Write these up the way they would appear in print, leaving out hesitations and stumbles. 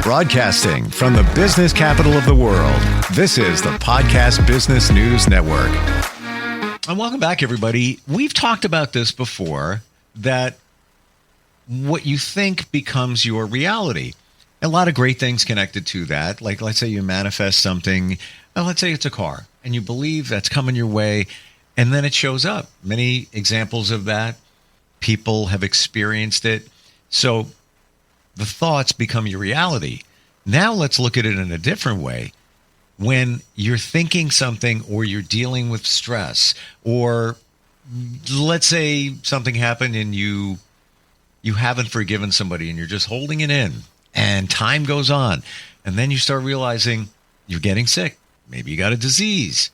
Broadcasting from the business capital of the world, this is the Podcast Business News Network. And welcome back, everybody. We've talked about this before, that what you think becomes your reality. A lot of great things connected to that. Like, let's say you manifest something, let's say it's a car, and you believe that's coming your way, and then it shows up. Many examples of that. People have experienced it. So the thoughts become your reality. Now let's look at it in a different way. When you're thinking something, or you're dealing with stress, or let's say something happened and you haven't forgiven somebody and you're just holding it in, and time goes on, and then you start realizing you're getting sick. Maybe you got a disease.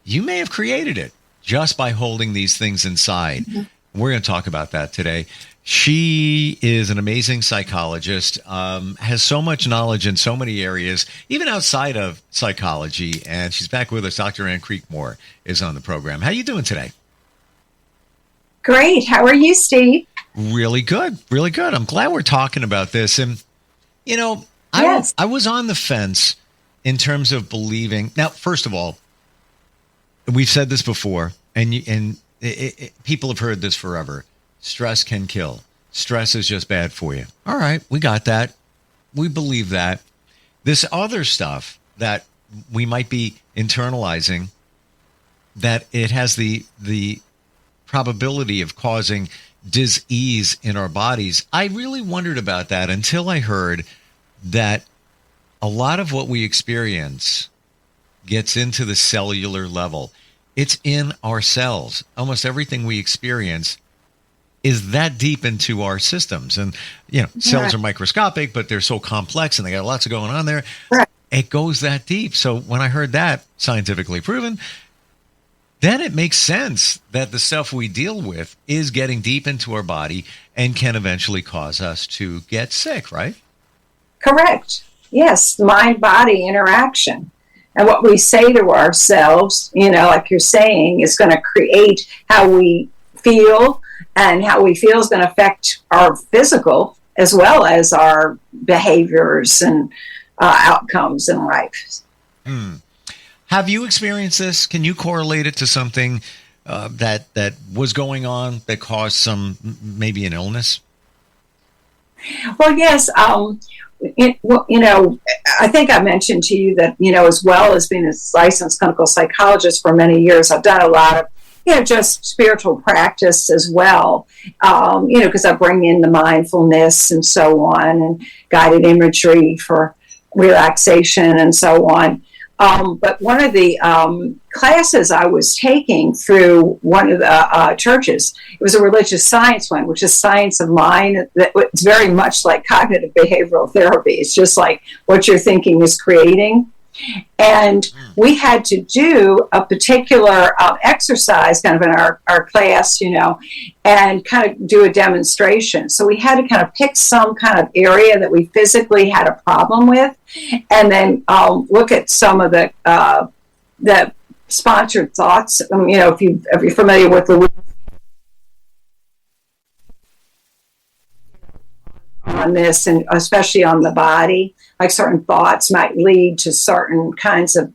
You may have created it just by holding these things inside. Mm-hmm. We're going to talk about that today. She is an amazing psychologist, has so much knowledge in so many areas, even outside of psychology. And she's back with us. Dr. Ann Creekmore is on the program. How you doing today? Great. How are you, Steve? Really good. Really good. I'm glad we're talking about this. And, you know, Yes. I was on the fence in terms of believing. Now, first of all, we've said this before, and people have heard this forever. Stress can kill. Stress is just bad for you. All right, we got that. We believe that. This other stuff that we might be internalizing, that it has the probability of causing dis-ease in our bodies. I really wondered about that until I heard that a lot of what we experience gets into the cellular level. It's in our cells. Almost everything we experience is that deep into our systems. And, you know, cells are microscopic, but they're so complex and they got lots of going on there. Right. It goes that deep. So when I heard that, scientifically proven, then it makes sense that the stuff we deal with is getting deep into our body and can eventually cause us to get sick, right? Correct. Yes, mind-body interaction. And what we say to ourselves, you know, like you're saying, is going to create how we feel, and how we feel is going to affect our physical as well as our behaviors and outcomes in life. Have you experienced this? Can you correlate it to something that was going on that caused maybe an illness? Well, yes. You know, I think I mentioned to you that, you know, as well as being a licensed clinical psychologist for many years, I've done a lot of, you know, just spiritual practice as well, you know, because I bring in the mindfulness and so on, and guided imagery for relaxation and so on. But one of the classes I was taking through one of the churches, it was a religious science one, which is science of mind. It's very much like cognitive behavioral therapy. It's just like what you're thinking is creating. And we had to do a particular exercise kind of in our class, you know, and kind of do a demonstration. So we had to kind of pick some kind of area that we physically had a problem with, and then look at some of the sponsored thoughts. You know, if you're familiar with Louise on this, and especially on the body, like certain thoughts might lead to certain kinds of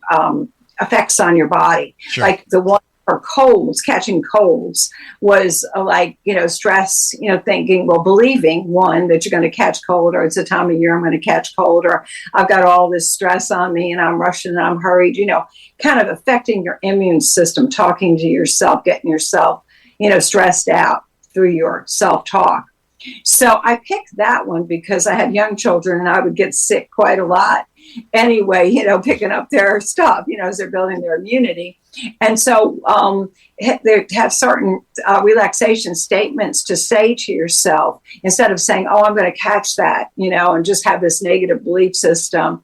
effects on your body. Sure. Like the one for colds, catching colds, was like, you know, stress, you know, thinking, well, believing, one, that you're going to catch cold, or it's the time of year I'm going to catch cold, or I've got all this stress on me and I'm rushing and I'm hurried, you know, kind of affecting your immune system, talking to yourself, getting yourself, you know, stressed out through your self-talk. So I picked that one because I had young children and I would get sick quite a lot anyway, you know, picking up their stuff, you know, as they're building their immunity. And so they have certain relaxation statements to say to yourself instead of saying, oh, I'm going to catch that, you know, and just have this negative belief system.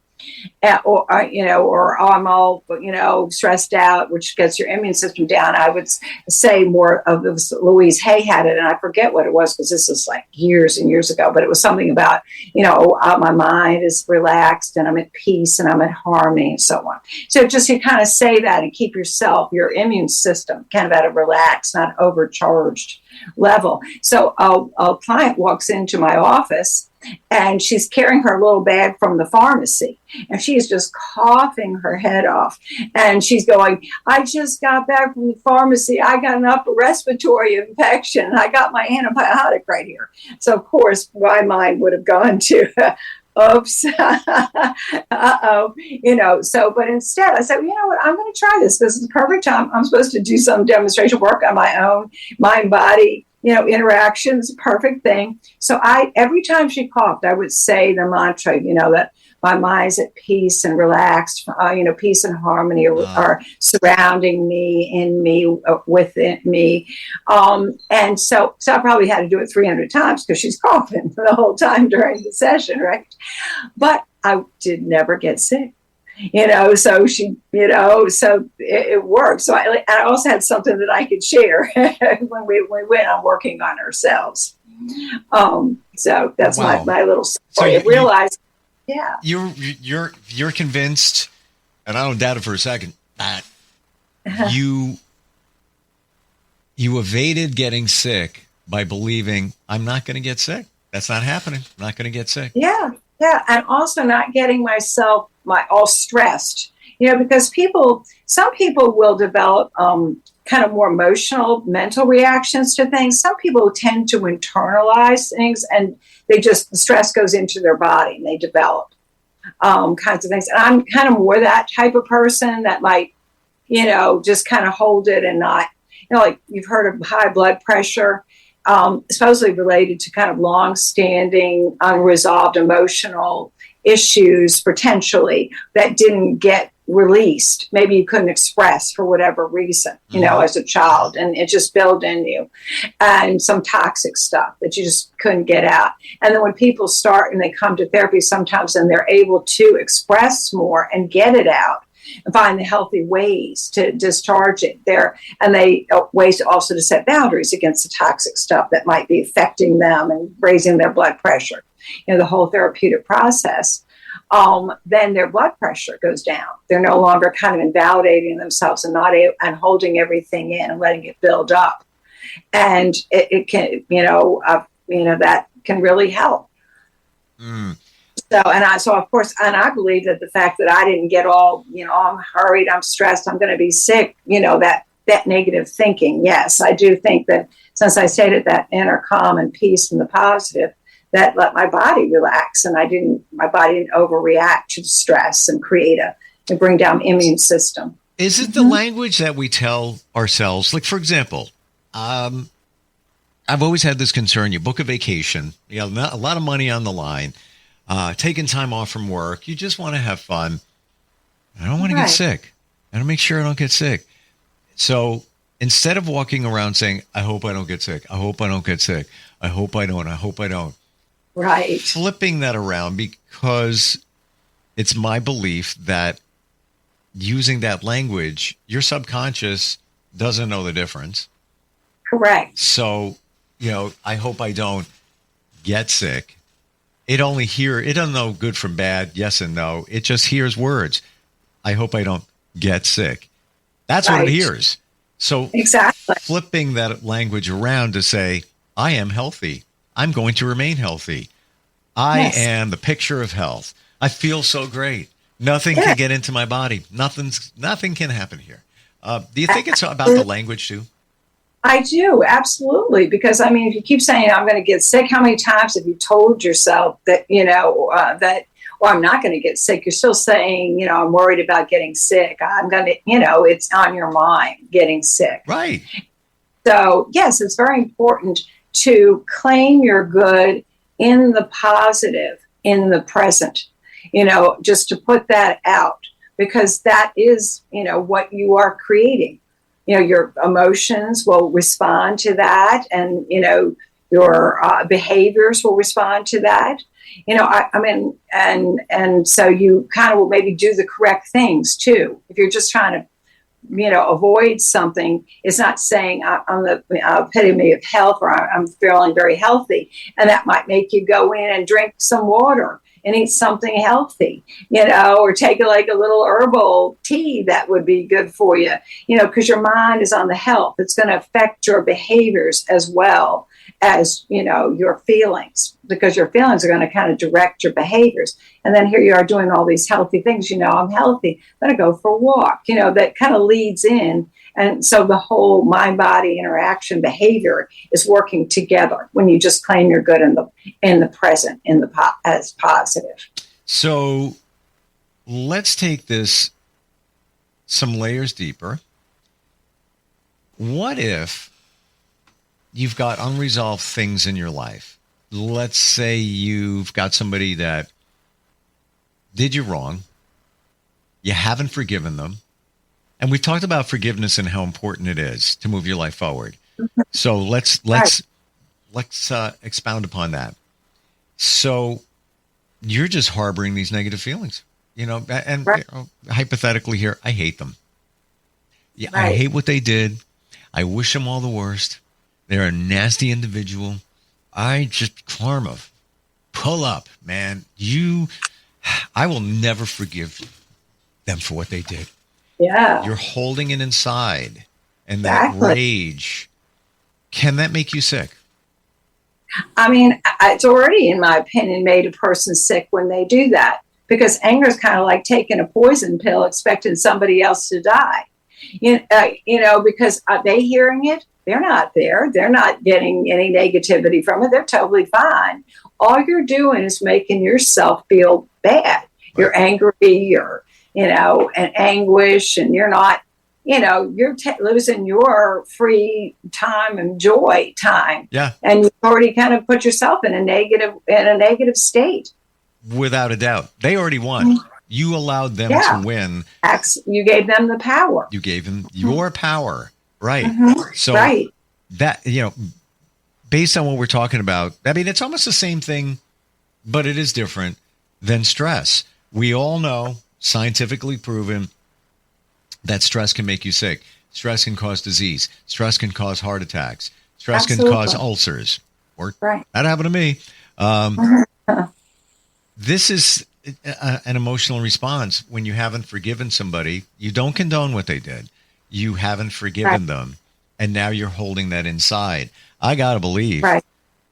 Or you know, or oh, I'm all, you know, stressed out, which gets your immune system down. I would say more of this. Louise Hay had it, and I forget what it was because this is like years and years ago. But it was something about, you know, my mind is relaxed and I'm at peace and I'm at harmony and so on. So just you kind of say that and keep your immune system kind of at a relaxed, not overcharged level. So a client walks into my office. and she's carrying her little bag from the pharmacy, and she's just coughing her head off. And she's going, I just got back from the pharmacy. I got an upper respiratory infection. I got my antibiotic right here. So, of course, my mind would have gone to, oops, uh-oh, so, but instead I said, you know what, I'm going to try this. This is the perfect time. I'm supposed to do some demonstration work on my own mind body, interactions, perfect thing. So every time she coughed, I would say the mantra, that my mind's at peace and relaxed, peace and harmony are surrounding me, in me, within me. And so I probably had to do it 300 times because she's coughing the whole time during the session, right? But I did never get sick. So she, so it worked. So I also had something that I could share when we went on working on ourselves. So that's Wow. my little story. So I realized, yeah. You're convinced, and I don't doubt it for a second, that you evaded getting sick by believing I'm not going to get sick. That's not happening. I'm not going to get sick. Yeah. Yeah. And also not getting myself all stressed, because some people will develop kind of more emotional, mental reactions to things. Some people tend to internalize things, and the stress goes into their body and they develop kinds of things. And I'm kind of more that type of person that just kind of hold it and not, like you've heard of high blood pressure, supposedly related to kind of long-standing, unresolved emotional issues potentially that didn't get released. Maybe you couldn't express for whatever reason, as a child, and it just built in you, and some toxic stuff that you just couldn't get out. And then when people start and they come to therapy sometimes, and they're able to express more and get it out and find the healthy ways to discharge it there, and ways also to set boundaries against the toxic stuff that might be affecting them and raising their blood pressure, the whole therapeutic process, then their blood pressure goes down. They're no longer kind of invalidating themselves and and holding everything in and letting it build up. And it can, that can really help. Mm. So of course, I believe that the fact that I didn't get all, I'm hurried, I'm stressed, I'm going to be sick, that negative thinking. Yes, I do think that since I stayed at that inner calm and peace and the positive, that let my body relax, and my body didn't overreact to stress and bring down immune system. Is it the language that we tell ourselves? Like, for example, I've always had this concern. You book a vacation, you have a lot of money on the line, taking time off from work. You just want to have fun. I don't want to get sick. I want to make sure I don't get sick. So instead of walking around saying, I hope I don't get sick, I hope I don't get sick, I hope I don't, I hope I don't. Right. Flipping that around, because it's my belief that using that language, your subconscious doesn't know the difference. Correct. So, I hope I don't get sick. It doesn't know good from bad, yes and no. It just hears words. I hope I don't get sick. That's what it hears. So exactly, flipping that language around to say, I am healthy. I'm going to remain healthy. I am the picture of health. I feel so great. Nothing can get into my body. Nothing can happen here. Do you think it's about the language too? I do, absolutely. Because if you keep saying I'm going to get sick, how many times have you told yourself that, I'm not going to get sick? You're still saying, I'm worried about getting sick. I'm going to, it's on your mind, getting sick. Right. So yes, it's very important to claim your good in the positive, in the present, just to put that out, because that is, what you are creating. Your emotions will respond to that, and, your behaviors will respond to that. And so you kind of will maybe do the correct things too. If you're just trying to, avoid something, it's not saying I'm the epitome of health, or I'm feeling very healthy. And that might make you go in and drink some water and eat something healthy, or take like a little herbal tea that would be good for you, because your mind is on the health. It's going to affect your behaviors as well as, your feelings, because your feelings are going to kind of direct your behaviors. And then here you are doing all these healthy things. I'm healthy. I'm going to go for a walk, that kind of leads in. And so the whole mind-body interaction behavior is working together when you just claim you're good in the present, as positive. So let's take this some layers deeper. What if you've got unresolved things in your life? Let's say you've got somebody that did you wrong. You haven't forgiven them. And we've talked about forgiveness and how important it is to move your life forward. So let's expound upon that. So you're just harboring these negative feelings, and hypothetically here, I hate them. Yeah, right. I hate what they did. I wish them all the worst. They're a nasty individual. Karma, pull up, man. I will never forgive them for what they did. Yeah. You're holding it inside, and that rage, can that make you sick? I mean, it's already, in my opinion, made a person sick when they do that, because anger is kind of like taking a poison pill, expecting somebody else to die. Because are they hearing it? They're not there. They're not getting any negativity from it. They're totally fine. All you're doing is making yourself feel bad. Right. You're angry, you're and anguish, and you're not, you're losing your free time and joy time. Yeah. And you've already kind of put yourself in a negative state. Without a doubt. They already won. Mm-hmm. You allowed them to win. You gave them the power. You gave them your power. Right. Mm-hmm. So that, based on what we're talking about, I mean, it's almost the same thing, but it is different than stress. We all know, scientifically proven, that stress can make you sick. Stress can cause disease. Stress can cause heart attacks. Stress can cause ulcers. That happened to me. This is an emotional response when you haven't forgiven somebody. You don't condone what they did. You haven't forgiven them. And now you're holding that inside. I got to believe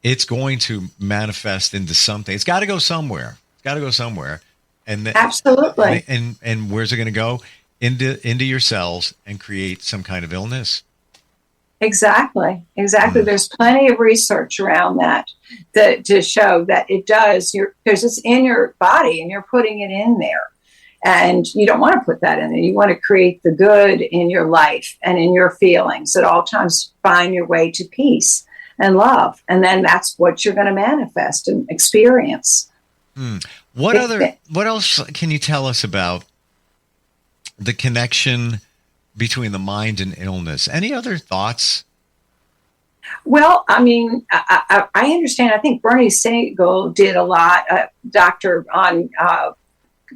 it's going to manifest into something. It's got to go somewhere. And absolutely. And where's it going to go? Into your cells and create some kind of illness. Exactly. There's plenty of research around that to show that it does, because it's in your body and you're putting it in there. And you don't want to put that in there. You want to create the good in your life and in your feelings at all times. Find your way to peace and love. And then that's what you're going to manifest and experience. What else can you tell us about the connection between the mind and illness? Any other thoughts? Well, I mean, I understand. I think Bernie Siegel did a lot, doctor on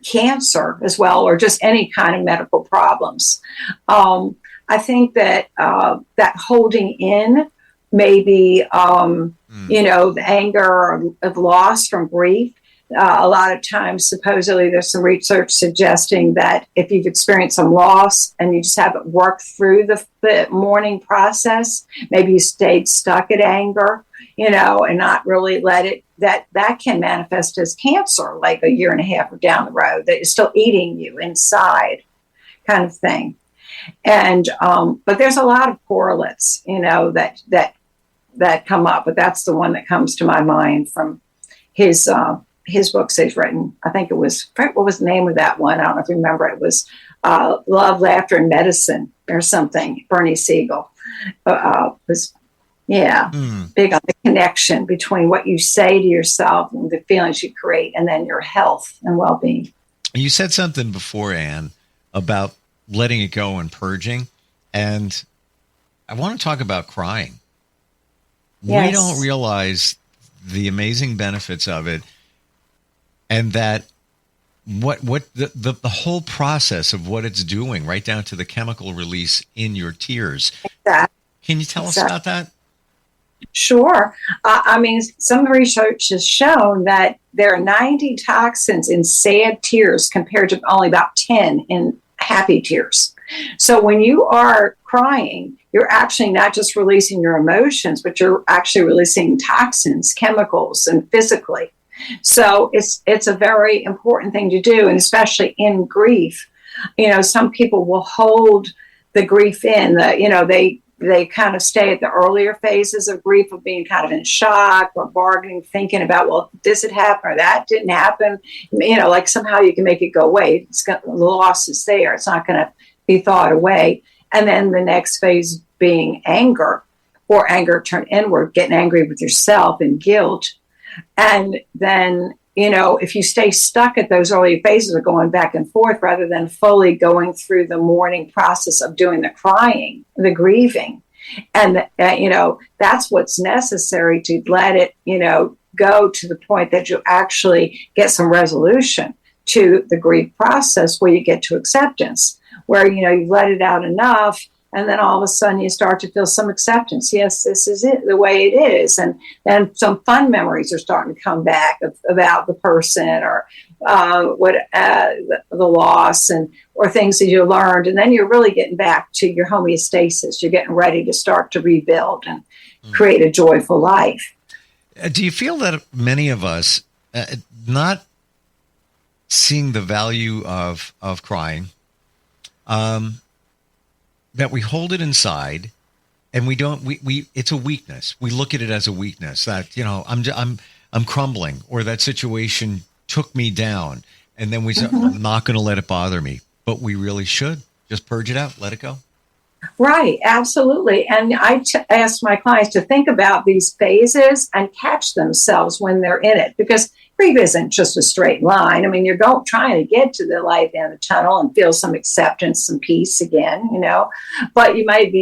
cancer as well, or just any kind of medical problems. I think that that holding in maybe, the anger of loss from grief. A lot of times, supposedly, there's some research suggesting that if you've experienced some loss and you just haven't worked through the mourning process, maybe you stayed stuck at anger, and not really let it, that can manifest as cancer, like a year and a half down the road, that is still eating you inside, kind of thing. And but there's a lot of correlates, that come up, but that's the one that comes to my mind from his books he's written. I think it was, what was the name of that one? I don't know if you remember. It was Love, Laughter, and Medicine or something. Bernie Siegel was, big on the connection between what you say to yourself and the feelings you create, and then your health and well-being. You said something before, Anne, about letting it go and purging. And I want to talk about crying. Yes. We don't realize the amazing benefits of it. And that what the whole process of what it's doing, right down to the chemical release in your tears. Exactly. Can you tell us about that? Sure. I mean, some research has shown that there are 90 toxins in sad tears compared to only about 10 in happy tears. So when you are crying, you're actually not just releasing your emotions, but you're actually releasing toxins, chemicals, and physically. So it's a very important thing to do, and especially in grief. Some people will hold the grief in. They kind of stay at the earlier phases of grief of being kind of in shock or bargaining, thinking about, well, this had happened or that didn't happen. Like somehow you can make it go away. The loss is there. It's not going to be thought away. And then the next phase being anger, or anger turned inward, getting angry with yourself and guilt. And then, if you stay stuck at those early phases of going back and forth rather than fully going through the mourning process of doing the crying, the grieving, and, that's what's necessary to let it, go to the point that you actually get some resolution to the grief process where you get to acceptance, where, you let it out enough. And then all of a sudden you start to feel some acceptance. Yes, this is it, the way it is. And then some fun memories are starting to come back about the person or the loss or things that you learned. And then you're really getting back to your homeostasis. You're getting ready to start to rebuild and create a joyful life. Do you feel that many of us not seeing the value of crying, that we hold it inside and we don't, it's a weakness. We look at it as a weakness that, I'm crumbling, or that situation took me down. And then we say, I'm not going to let it bother me, but we really should just purge it out, let it go. Right. Absolutely. And I ask my clients to think about these phases and catch themselves when they're in it, because grief isn't just a straight line. I mean, you're trying to get to the light in the tunnel and feel some acceptance, some peace again, but you might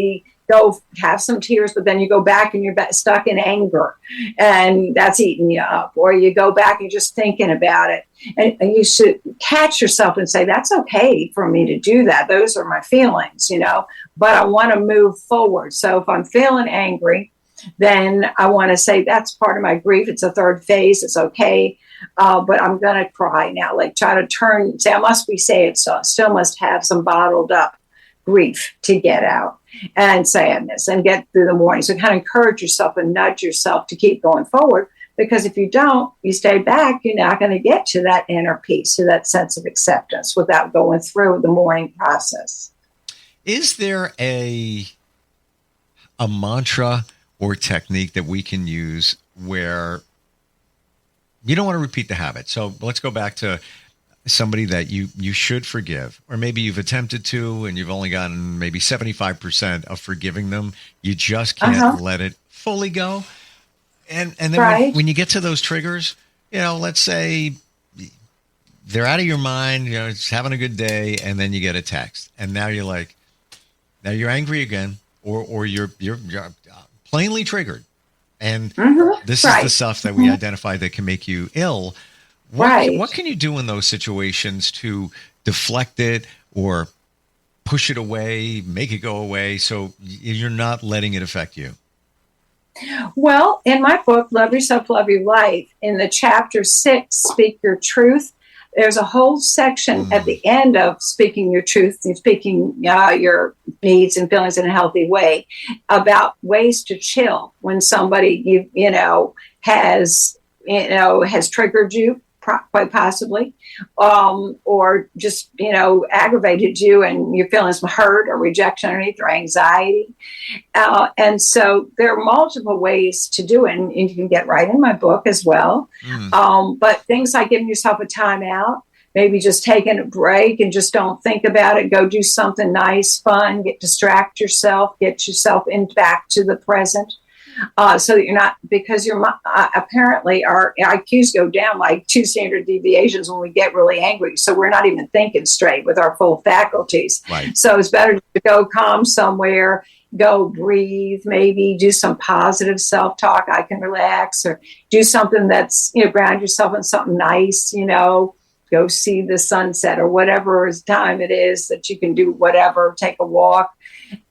go have some tears, but then you go back and you're stuck in anger and that's eating you up, or you go back and just thinking about it. And you should catch yourself and say, that's okay for me to do that. Those are my feelings, but I want to move forward. So if I'm feeling angry, then I want to say that's part of my grief. It's a third phase. It's okay. But I'm going to cry now. Like try to say, I must be sad. So I still must have some bottled up grief to get out, and sadness, and get through the morning. So kind of encourage yourself and nudge yourself to keep going forward. Because if you don't, you stay back, you're not going to get to that inner peace, to that sense of acceptance without going through the mourning process. Is there a mantra or technique that we can use where you don't want to repeat the habit? So let's go back to somebody that you should forgive, or maybe you've attempted to and you've only gotten maybe 75% of forgiving them. You just can't let it fully go. And then when you get to those triggers, let's say they're out of your mind, it's having a good day, and then you get a text, and now you're angry again, or you're plainly triggered. And this is the stuff that we identify that can make you ill. What can you do in those situations to deflect it or push it away, make it go away, so you're not letting it affect you? Well, in my book, Love Yourself, Love Your Life, in the chapter 6, Speak Your Truth, there's a whole section at the end of speaking your truth and speaking your needs and feelings in a healthy way about ways to chill when somebody has triggered you, quite possibly, or just aggravated you and you're feeling some hurt or rejection underneath, or anxiety, and so there are multiple ways to do it, and you can get right in my book as well. But things like giving yourself a timeout, maybe just taking a break and just don't think about it, go do something nice, fun, distract yourself, get yourself back to the present. So that you're not, because you're apparently our IQs go down like 2 standard deviations when we get really angry. So we're not even thinking straight with our full faculties. Right. So it's better to go calm somewhere, go breathe, maybe do some positive self-talk. I can relax, or do something that's, ground yourself in something nice, go see the sunset or whatever time it is that you can do, whatever, take a walk,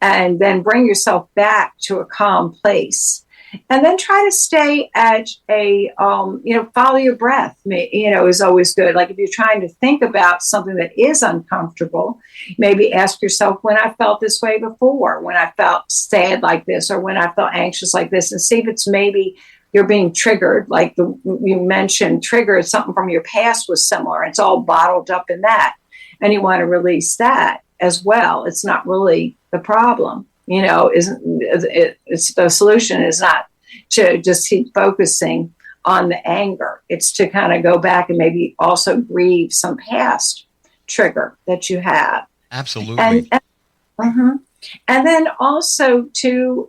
and then bring yourself back to a calm place. And then try to stay at follow your breath, is always good. Like if you're trying to think about something that is uncomfortable, maybe ask yourself, when I felt this way before, when I felt sad like this, or when I felt anxious like this, and see if it's maybe you're being triggered, like you mentioned, triggered, something from your past was similar. It's all bottled up in that. And you want to release that as well. It's not really the problem, it's the solution is not to just keep focusing on the anger. It's to kind of go back and maybe also grieve some past trigger that you have. Absolutely. And then also to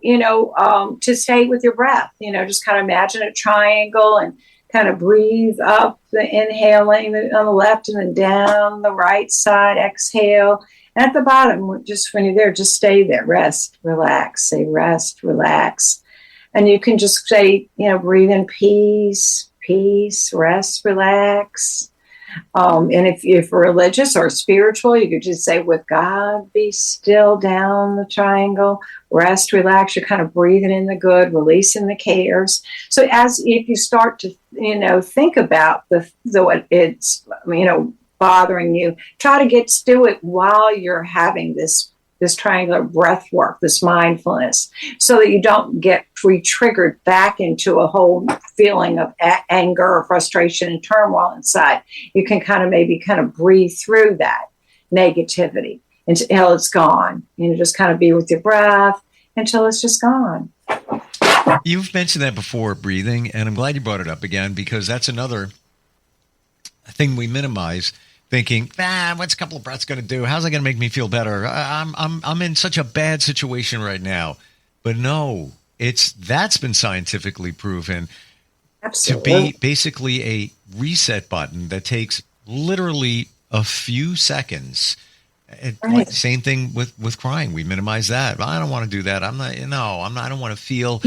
stay with your breath, just kind of imagine a triangle and kind of breathe up, the inhaling on the left and then down the right side, exhale. And at the bottom, just when you're there, just stay there, rest, relax, say rest, relax. And you can just say, breathe in peace, peace, rest, relax. And if you're religious or spiritual, you could just say, with God, be still, down the triangle, rest, relax. You're kind of breathing in the good, releasing the cares. So if you start to, think about what it's, bothering you, try to get to it while you're having this triangular breath work, this mindfulness, so that you don't get re-triggered back into a whole feeling of anger or frustration and turmoil inside. You can kind of breathe through that negativity until it's gone. Just kind of be with your breath until it's just gone. You've mentioned that before, breathing, and I'm glad you brought it up again, because that's another thing we minimize. Thinking, what's a couple of breaths going to do? How's it going to make me feel better? I'm in such a bad situation right now. But no, that's been scientifically proven Absolutely. to be basically a reset button that takes literally a few seconds. Right. Same thing with crying. We minimize that. I don't want to do that. I don't want to feel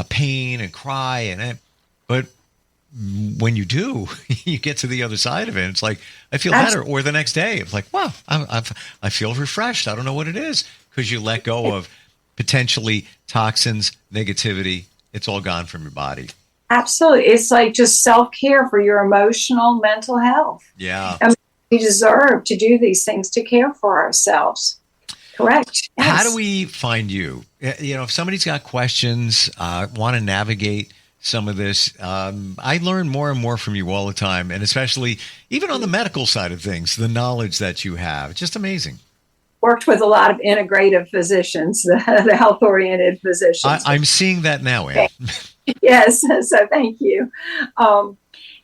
pain and cry but when you do, you get to the other side of it. It's like, I feel better. Or the next day, it's like, wow, I feel refreshed. I don't know what it is, because you let go of potentially toxins, negativity. It's all gone from your body. Absolutely. It's like just self-care for your emotional, mental health. Yeah. We deserve to do these things to care for ourselves. Correct. Yes. How do we find you? If somebody's got questions, want to navigate some of this, I learn more and more from you all the time, and especially even on the medical side of things, the knowledge that you have. It's just amazing. Worked with a lot of integrative physicians, the health-oriented physicians. I'm seeing that now, Ann. Yes, so thank you. And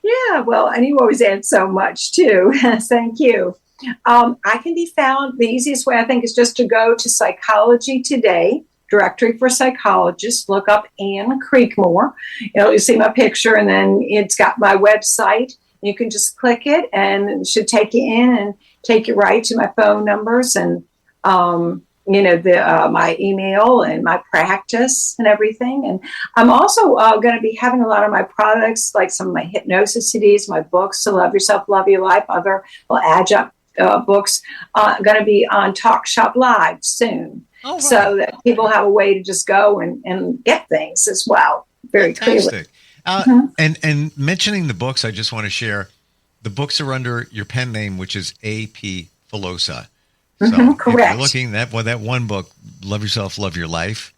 you always add so much too. Thank you. I can be found, the easiest way I think is just to go to Psychology Today, directory for psychologists, look up Ann Creekmore. You see my picture, and then it's got my website. You can just click it, and it should take you in and take you right to my phone numbers and my email and my practice and everything. And I'm also going to be having a lot of my products, like some of my hypnosis CDs, my books, To Love Yourself, Love Your Life, other adjunct books, going to be on Talk Shop Live soon. Oh, right. So that people have a way to just go and get things as well. Very Fantastic. clearly. And mentioning the books, I just want to share, the books are under your pen name, which is A.P. Filosa. So correct. If you're looking at that one book, Love Yourself, Love Your Life,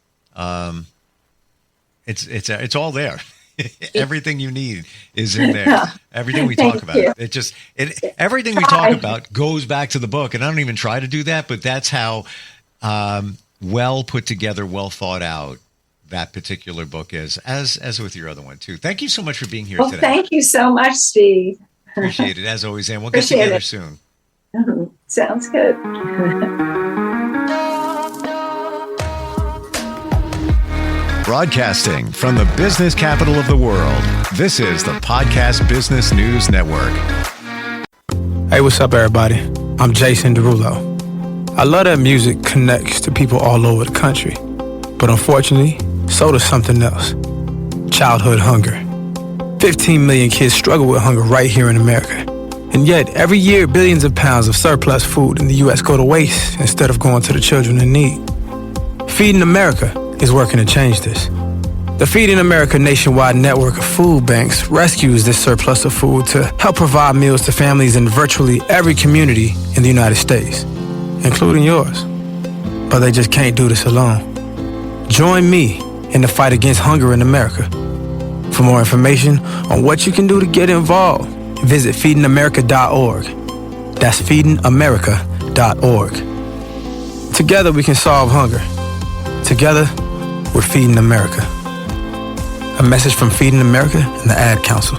it's all there. Everything you need is in there. Everything we talk about. Everything we talk about goes back to the book. And I don't even try to do that, but that's how well put together, well thought out that particular book is, as with your other one too. Thank you so much for being here today. Thank you so much, Steve. Appreciate it, as always, and we'll get together soon. Sounds good. Broadcasting from the business capital of the world, this is the Podcast Business News Network. Hey, what's up, everybody? I'm Jason Derulo. I love that music connects to people all over the country. But unfortunately, so does something else. Childhood hunger. 15 million kids struggle with hunger right here in America. And yet, every year, billions of pounds of surplus food in the U.S. go to waste instead of going to the children in need. Feeding America is working to change this. The Feeding America nationwide network of food banks rescues this surplus of food to help provide meals to families in virtually every community in the United States, including yours. But they just can't do this alone. Join me in the fight against hunger in America. For more information on what you can do to get involved, visit feedingamerica.org. That's feedingamerica.org. Together we can solve hunger. Together, we're Feeding America. A message from Feeding America and the Ad Council.